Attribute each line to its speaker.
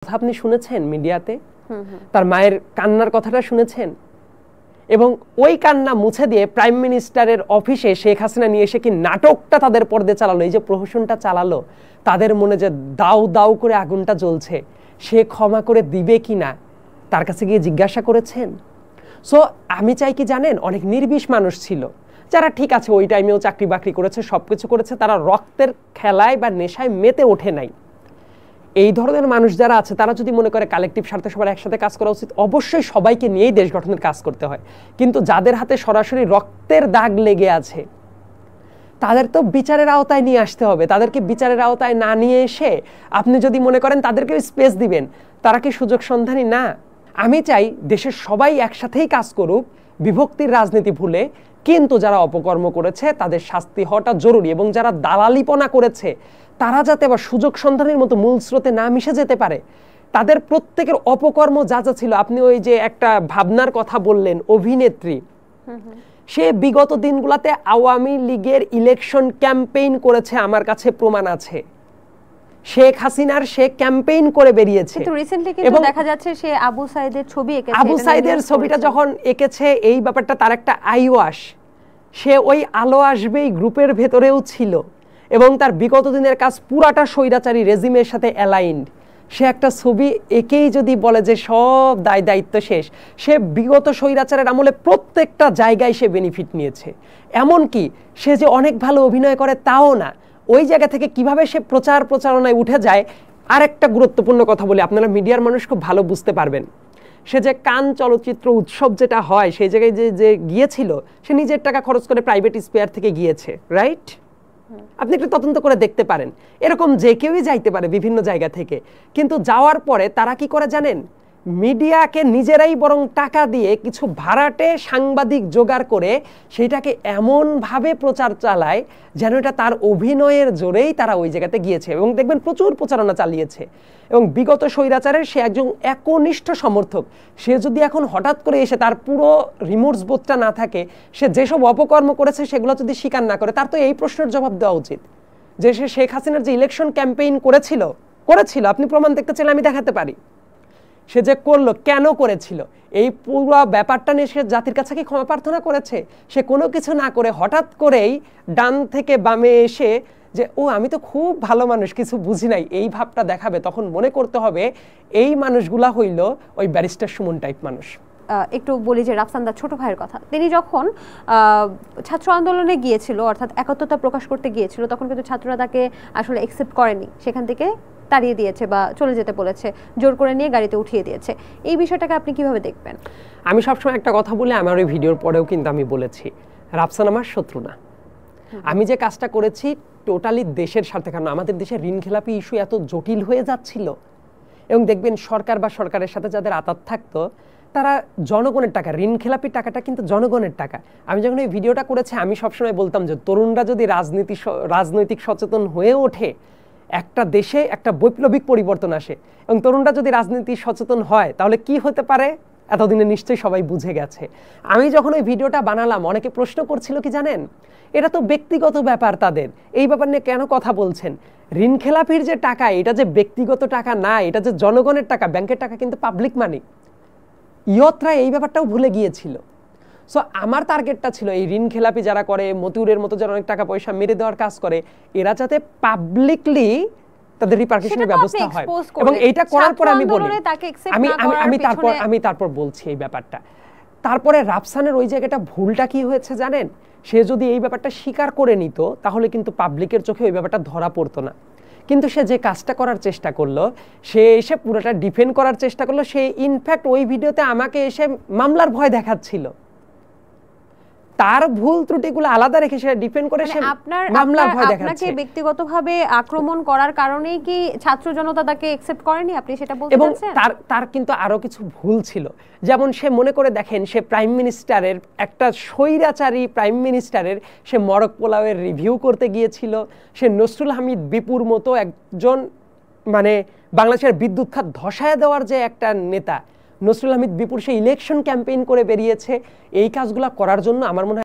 Speaker 1: কথা আপনি শুনেছেন মিডিয়াতে, তার মায়ের কান্নার কথাটা শুনেছেন, এবং ওই কান্না মুছে দিয়ে প্রাইম মিনিস্টারের অফিসে শেখ হাসিনা নিয়ে এসে কি নাটকটা তাদের পর্দে চালালো, এই যে প্রহসনটা চালালো, তাদের মনে যে দাউ দাউ করে আগুনটা জ্বলছে, সে ক্ষমা করে দিবে কিনা তার কাছে গিয়ে জিজ্ঞাসা করেছেন? সো আমি চাই কি জানেন, অনেক নির্বিষ মানুষ ছিল যারা ঠিক আছে ওই টাইমেও চাকরি বাকরি করেছে, সবকিছু করেছে, তারা রক্তের খেলায় বা নেশায় মেতে ওঠে নাই। এই ধরনের মানুষ যারা আছে তারা যদি মনে করে কালেকটিভ স্বার্থে সবার একসাথে কাজ করা উচিত, অবশ্যই সবাইকে নিয়েই দেশ গঠনের কাজ করতে হয়, কিন্তু যাদের হাতে সরাসরি রক্তের দাগ লেগে আছে তাদের তো বিচারের আওতায় নিয়ে আসতে হবে। তাদেরকে বিচারের আওতায় না নিয়ে এসে আপনি যদি মনে করেন তাদেরকে স্পেস দিবেন, তারা কি সুযোগ সন্ধানী না? আমি চাই দেশের সবাই একসাথেই কাজ করুক, বিভক্তির রাজনীতি ভুলে, কিন্তু যারা অপকর্ম করেছে তাদের শাস্তি হওয়াটা জরুরি, এবং যারা দালালিপনা করেছে তারা যাতে আবার সুযোগ সন্ধানের মতো মূল স্রোতে না মিশে যেতে পারে। তাদের প্রত্যেকের অপকর্ম যা যা ছিল, আপনি ওই যে একটা ভাবনার কথা বললেন, অভিনেত্রী, সে বিগত দিনগুলোতে আওয়ামী লীগের ইলেকশন ক্যাম্পেইন করেছে, আমার কাছে প্রমাণ আছে। শেখ হাসিনার সে ক্যাম্পেইন করে বেরিয়েছে,
Speaker 2: কিন্তু রিসেন্টলি কিন্তু দেখা যাচ্ছে সে আবু সাইদের ছবি এঁকেছে।
Speaker 1: আবু সাইদের ছবিটা যখন এঁকেছে, এই ব্যাপারটা তার একটা আইওয়াশ, সে ওই আলো আসবেই গ্রুপের ভেতরেও ছিল, এবং তার বিগত দিনের কাজ পুরাটা স্বৈরাচারী রেজিমের সাথে অ্যালাইন্ড। সে একটা ছবি একেই যদি বলে যে সব দায় দায়িত্ব শেষ, সে বিগত স্বৈরাচারের আমলে প্রত্যেকটা জায়গায় সে বেনিফিট নিয়েছে। এমনকি সে যে অনেক ভালো অভিনয় করে তাও না, ওই জায়গা থেকে কিভাবে সে প্রচারণায় উঠে যায়। আর একটা গুরুত্বপূর্ণ কথা বলি, আপনারা মিডিয়ার মানুষ খুব ভালো বুঝতে পারবেন। সে যে কান চলচ্চিত্র উৎসব যেটা হয় সেই জায়গায় যে গিয়েছিল, সে নিজের টাকা খরচ করে প্রাইভেট স্পেয়ার থেকে গিয়েছে, রাইট? আপনি একটু তদন্ত করে দেখতে পারেন, এরকম যে কেউই যাইতে পারে বিভিন্ন জায়গা থেকে। কিন্তু যাওয়ার পরে তারা কি করে জানেন, মিডিয়াকে নিজেরাই বরং টাকা দিয়ে কিছু ভাড়াটে সাংবাদিক জোগাড় করে সেটাকে এমনভাবে প্রচার চালায় যেন এটা তার অভিনয়ের জোরেই তারা ওই জায়গাতে গিয়েছে, এবং দেখবেন প্রচুর প্রচারণা চালিয়েছে। এবং বিগত স্বৈরাচারের সে একজন একনিষ্ঠ সমর্থক, সে যদি এখন হঠাৎ করে এসে তার পুরো রিমোর্স বোধটা না থাকে, সে যেসব অপকর্ম করেছে সেগুলো যদি স্বীকার না করে, তার তো এই প্রশ্নের জবাব দেওয়া উচিত যে সে শেখ হাসিনার যে ইলেকশন ক্যাম্পেইন করেছিল, আপনি প্রমাণ দেখতে চাইলে আমি দেখাতে পারি। সে যে করলো, কেন করেছিল, এই পুরো ব্যাপারটা নিয়ে সে জাতির কাছে কি ক্ষমা প্রার্থনা করেছে? সে কোনো কিছু না করে হঠাৎ করেই ডান থেকে বামে এসে যে ও আমি তো খুব ভালো মানুষ, কিছু বুঝি নাই, এই ভাবটা দেখাবে। তখন মনে করতে হবে এই মানুষগুলা হইল ওই ব্যারিস্টার সুমন টাইপ মানুষ।
Speaker 2: একটু বলি যে রাফসানদার ছোট ভাইয়ের কথা, তিনি যখন ছাত্র আন্দোলনে গিয়েছিল, অর্থাৎ একাত্মতা প্রকাশ করতে গিয়েছিল, তখন কিন্তু ছাত্ররা তাকে আসলে অ্যাকসেপ্ট করেনি, সেখান থেকে তাড়িয়ে দিয়েছে বা চলে যেতে বলেছে, জোর করে নিয়ে গাড়িতে উঠিয়ে দিয়েছে। এই বিষয়টাকে আপনি কিভাবে দেখবেন?
Speaker 1: আমি সবসময় একটা কথা বলি, আমার ওই ভিডিওর পরেও কিন্তু আমি বলেছি, রাফসান আমার শত্রু না। আমি যে কাজটা করেছি টোটালি দেশের স্বার্থে, কারণ আমাদের দেশে ঋণ খেলাপি ইস্যু এত জটিল হয়ে যাচ্ছিল, এবং দেখবেন সরকার বা সরকারের সাথে যাদের আতাত থাকতো তারা জনগণের টাকা, ঋণ খেলাপি টাকাটা কিন্তু জনগণের টাকা। আমি যখন এই ভিডিওটা করেছি আমি সবসময় বলতাম যে তরুণরা যদি রাজনৈতিক সচেতন হয়ে ওঠে, একটা দেশে একটা বৈপ্লবিক পরিবর্তন আসে, এবং তরুণরা যদি রাজনীতি সচেতন হয় তাহলে কি হতে পারে এতদিনে নিশ্চয়ই সবাই বুঝে গেছে। আমি যখন ওই ভিডিওটা বানালাম, অনেকে প্রশ্ন করছিল কি জানেন, এটা তো ব্যক্তিগত ব্যাপার তাদের, এই ব্যাপার নিয়ে কেন কথা বলছেন? ঋণ খেলাপির যে টাকা, এটা যে ব্যক্তিগত টাকা না, এটা যে জনগণের টাকা, ব্যাংকের টাকা কিন্তু পাবলিক মানি। ইয়তরা এই ব্যাপারটাও ভুলে গিয়েছিল। সো আমার টার্গেটটা ছিল এই ঋণ খেলাপি যারা করে, মতিউরের মতো যারা অনেক টাকা পয়সা মেরে দেওয়ার কাজ করে, এরা যাতে পাবলিকলি তাদের রিপারকেশনের ব্যবস্থা হয়। এবং এইটা করার পর আমি বলি, আমি তারপর বলছি এই ব্যাপারটা। তারপরে রাফসানের ওই জায়গাটা ভুলটা কি হয়েছে জানেন, সে যদি এই ব্যাপারটা স্বীকার করে নিত তাহলে কিন্তু পাবলিকের চোখে ওই ব্যাপারটা ধরা পড়তো না। কিন্তু সে যে কাজটা করার চেষ্টা করলো, সে এসে পুরোটা ডিফেন্ড করার চেষ্টা করলো। সে ইনফ্যাক্ট ওই ভিডিওতে আমাকে এসে মামলার ভয় দেখাচ্ছিল। তার ভুল ত্রুটিগুলো আলাদা রেখে সে ডিফেন্ড করে সে মামলার ভয় দেখাচ্ছে।
Speaker 2: আপনাকে ব্যক্তিগতভাবে আক্রমণ করার কারণেই কি ছাত্র জনতা তাকে অ্যাকসেপ্ট করেনি, আপনি সেটা বলতে চাচ্ছেন?
Speaker 1: এবং তার কিন্তু আরো কিছু ভুল ছিল, যেমন সে মনে করে দেখেন সে প্রাইম মিনিস্টারের, একটা স্বৈরাচারী প্রাইম মিনিস্টারের সে মরক পোলাওয়ের রিভিউ করতে গিয়েছিল। সে নসরুল হামিদ বিপুর মতো একজন, মানে বাংলাদেশের বিদ্যুৎ খাত ধসায় দেওয়ার যে একটা নেতা, নসরুল হামিদ বিপুর সে ইলেকশন ক্যাম্পেইন করে বেরিয়েছে। এই কাজগুলো করার জন্য আমার মনে হয়